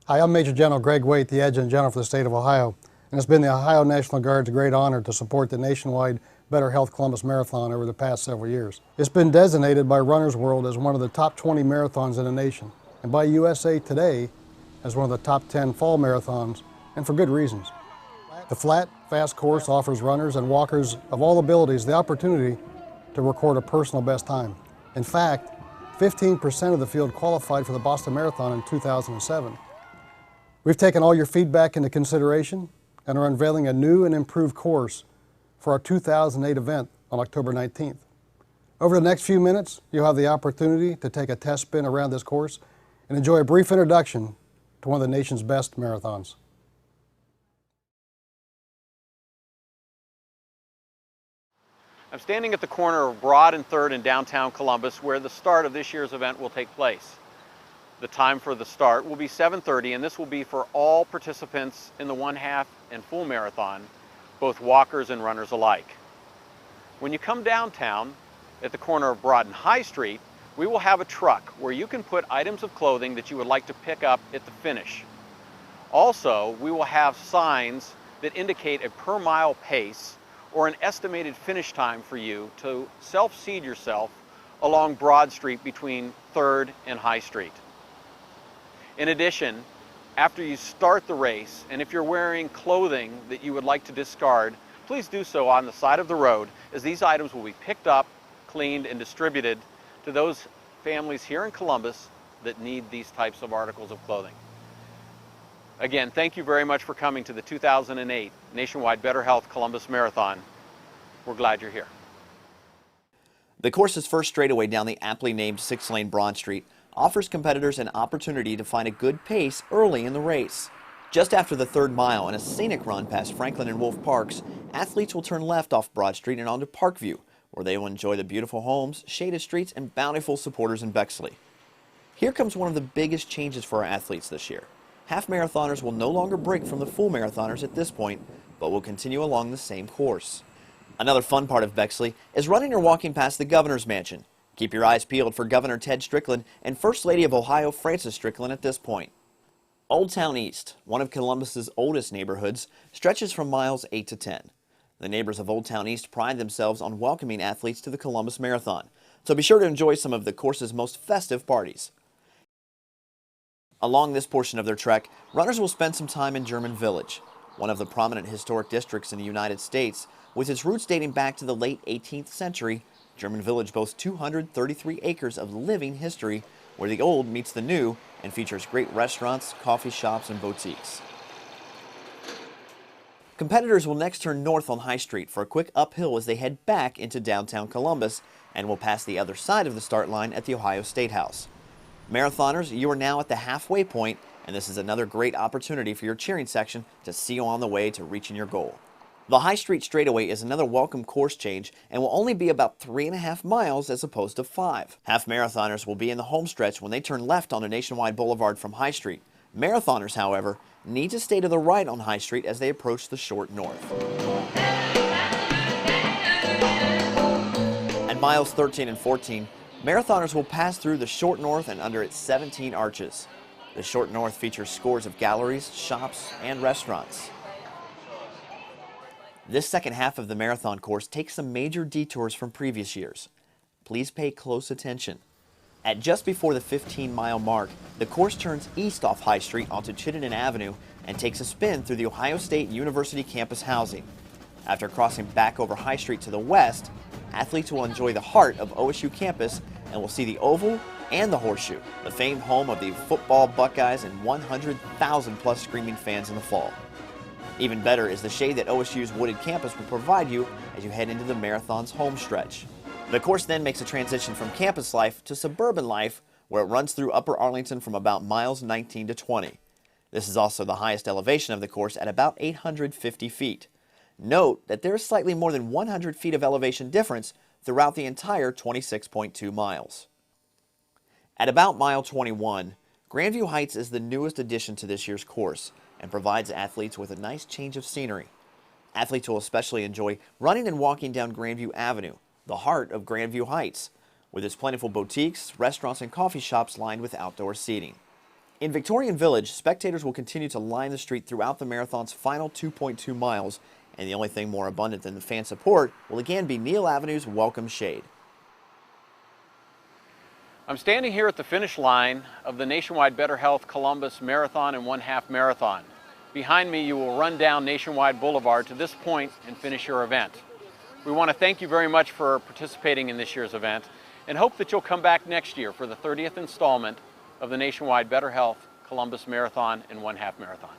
Hi, I'm Major General Greg Waite, the Adjutant General for the state of Ohio, and it's been the Ohio National Guard's great honor to support the nationwide Better Health Columbus Marathon over the past several years. It's been designated by Runner's World as one of the top 20 marathons in the nation, and by USA Today as one of the top 10 fall marathons, and for good reasons. The flat, fast course offers runners and walkers of all abilities the opportunity to record a personal best time. In fact, 15% of the field qualified for the Boston Marathon in 2007. We've taken all your feedback into consideration and are unveiling a new and improved course for our 2008 event on October 19th. Over the next few minutes, you'll have the opportunity to take a test spin around this course and enjoy a brief introduction to one of the nation's best marathons. I'm standing at the corner of Broad and 3rd in downtown Columbus, where the start of this year's event will take place. The time for the start will be 7:30, and this will be for all participants in the 1/2 and full marathon, both walkers and runners alike. When you come downtown at the corner of Broad and High Street, we will have a truck where you can put items of clothing that you would like to pick up at the finish. Also, we will have signs that indicate a per mile pace or an estimated finish time for you to self-seed yourself along Broad Street between 3rd and High Street. In addition, after you start the race, and if you're wearing clothing that you would like to discard, please do so on the side of the road, as these items will be picked up, cleaned, and distributed to those families here in Columbus that need these types of articles of clothing. Again, thank you very much for coming to the 2008 Nationwide Better Health Columbus Marathon. We're glad you're here. The course's first straightaway down the aptly named 6-lane Broad Street offers competitors an opportunity to find a good pace early in the race. Just after the 3rd mile and a scenic run past Franklin and Wolf Parks, athletes will turn left off Broad Street and onto Parkview, where they will enjoy the beautiful homes, shaded streets, and bountiful supporters in Bexley. Here comes one of the biggest changes for our athletes this year. Half marathoners will no longer break from the full marathoners at this point, but will continue along the same course. Another fun part of Bexley is running or walking past the Governor's Mansion. Keep your eyes peeled for Governor Ted Strickland and First Lady of Ohio Frances Strickland at this point. Old Town East, one of Columbus's oldest neighborhoods, stretches from miles 8 to 10. The neighbors of Old Town East pride themselves on welcoming athletes to the Columbus Marathon, so be sure to enjoy some of the course's most festive parties. Along this portion of their trek, runners will spend some time in German Village, one of the prominent historic districts in the United States. With its roots dating back to the late 18th century, German Village boasts 233 acres of living history where the old meets the new and features great restaurants, coffee shops, and boutiques. Competitors will next turn north on High Street for a quick uphill as they head back into downtown Columbus and will pass the other side of the start line at the Ohio State House. Marathoners, you are now at the halfway point, and this is another great opportunity for your cheering section to see you on the way to reaching your goal. The High Street straightaway is another welcome course change and will only be about 3.5 miles as opposed to 5. Half marathoners will be in the home stretch when they turn left onto Nationwide Boulevard from High Street. Marathoners, however, need to stay to the right on High Street as they approach the short north. At miles 13 and 14, marathoners will pass through the short north and under its 17 arches. The short north features scores of galleries, shops, and restaurants. This second half of the marathon course takes some major detours from previous years. Please pay close attention. At just before the 15-mile mark, the course turns east off High Street onto Chittenden Avenue and takes a spin through the Ohio State University campus housing. After crossing back over High Street to the west, athletes will enjoy the heart of OSU campus and will see the Oval and the Horseshoe, the famed home of the football Buckeyes and 100,000-plus screaming fans in the fall. Even better is the shade that OSU's wooded campus will provide you as you head into the marathon's home stretch. The course then makes a transition from campus life to suburban life, where it runs through Upper Arlington from about miles 19 to 20. This is also the highest elevation of the course at about 850 feet. Note that there is slightly more than 100 feet of elevation difference throughout the entire 26.2 miles. At about mile 21, Grandview Heights is the newest addition to this year's course and provides athletes with a nice change of scenery. Athletes will especially enjoy running and walking down Grandview Avenue, the heart of Grandview Heights, with its plentiful boutiques, restaurants, and coffee shops lined with outdoor seating. In Victorian Village, spectators will continue to line the street throughout the marathon's final 2.2 miles, and the only thing more abundant than the fan support will again be Neal Avenue's welcome shade. I'm standing here at the finish line of the Nationwide Better Health Columbus Marathon and 1/2 Marathon. Behind me, you will run down Nationwide Boulevard to this point and finish your event. We want to thank you very much for participating in this year's event and hope that you'll come back next year for the 30th installment of the Nationwide Better Health Columbus Marathon and 1/2 Marathon.